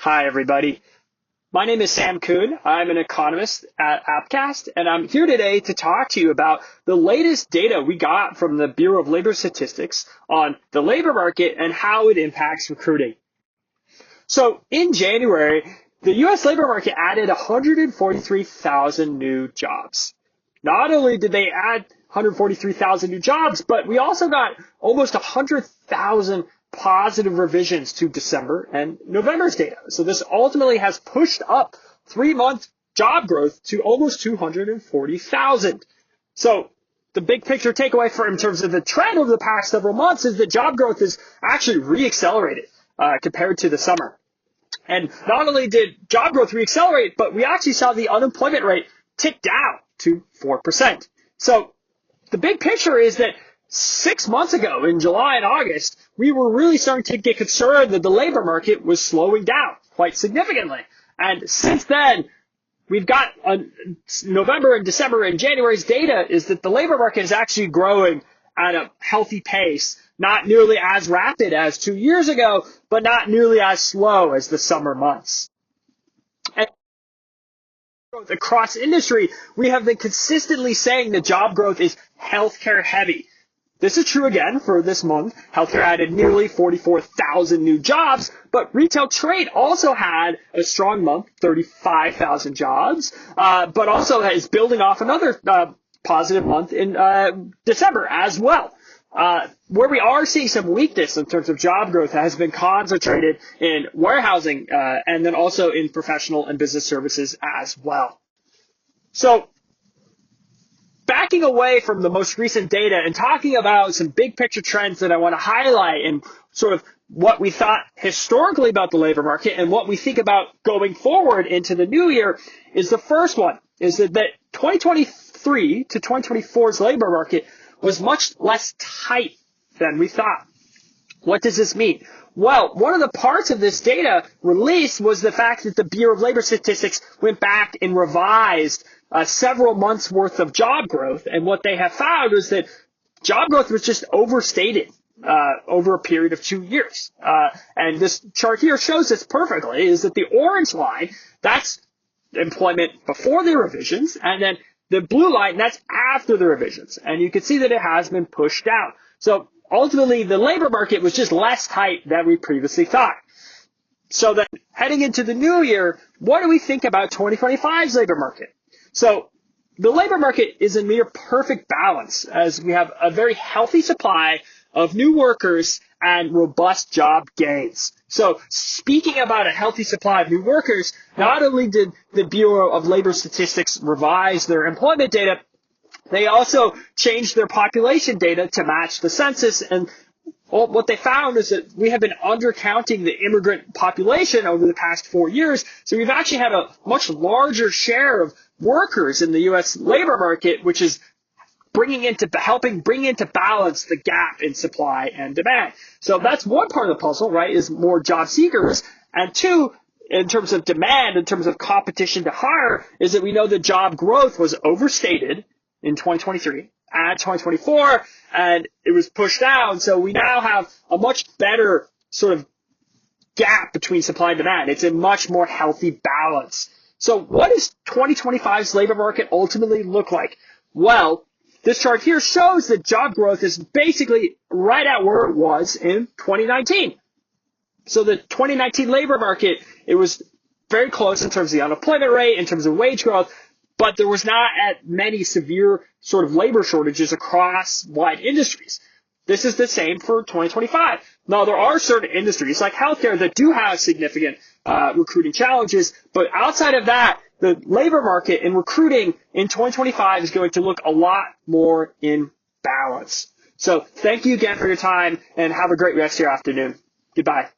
Hi, everybody. My name is Sam Kuhn. I'm an economist at Appcast, and I'm here today to talk to you about the latest data we got from the Bureau of Labor Statistics on the labor market and how it impacts recruiting. So in January, the U.S. labor market added 143,000 new jobs. Not only did they add 143,000 new jobs, but we also got almost 100,000 positive revisions to December and November's data. So this ultimately has pushed up 3-month job growth to almost 240,000. So the big picture takeaway in terms of the trend over the past several months is that job growth is actually re-accelerated compared to the summer. And not only did job growth re-accelerate, but we actually saw the unemployment rate tick down to 4%. So the big picture is that 6 months ago, in July and August, we were really starting to get concerned that the labor market was slowing down quite significantly. And since then, we've got November and December and January's data is that the labor market is actually growing at a healthy pace, not nearly as rapid as 2 years ago, but not nearly as slow as the summer months. And across industry, we have been consistently saying that job growth is healthcare heavy. This is true again for this month. Healthcare added nearly 44,000 new jobs, but retail trade also had a strong month, 35,000 jobs, but also is building off another positive month in December as well. Where we are seeing some weakness in terms of job growth has been concentrated in warehousing and then also in professional and business services as well. So backing away from the most recent data and talking about some big picture trends that I want to highlight and sort of what we thought historically about the labor market and what we think about going forward into the new year is the first one is that 2023 to 2024's labor market was much less tight than we thought. What does this mean? Well, one of the parts of this data release was the fact that the Bureau of Labor Statistics went back and revised several months worth of job growth. And what they have found is that job growth was just overstated over a period of 2 years. And this chart here shows this perfectly, is that the orange line, that's employment before the revisions, and then the blue line, that's after the revisions. And you can see that it has been pushed down. So ultimately, the labor market was just less tight than we previously thought. So then heading into the new year, what do we think about 2025's labor market? So the labor market is in near perfect balance as we have a very healthy supply of new workers and robust job gains. So speaking about a healthy supply of new workers, not only did the Bureau of Labor Statistics revise their employment data, they also changed their population data to match the census. And what they found is that we have been undercounting the immigrant population over the past 4 years. So we've actually had a much larger share of workers in the U.S. labor market, which is helping bring into balance the gap in supply and demand. So that's one part of the puzzle, right, is more job seekers. And two, in terms of demand, in terms of competition to hire, is that we know that job growth was overstated in 2023 and 2024, and it was pushed down. So we now have a much better sort of gap between supply and demand. It's a much more healthy balance. So what does 2025's labor market ultimately look like? Well, this chart here shows that job growth is basically right at where it was in 2019. So the 2019 labor market, it was very close in terms of the unemployment rate, in terms of wage growth, but there was not at many severe sort of labor shortages across wide industries. This is the same for 2025. Now, there are certain industries like healthcare that do have significant recruiting challenges, but outside of that, the labor market and recruiting in 2025 is going to look a lot more in balance. So thank you again for your time and have a great rest of your afternoon. Goodbye.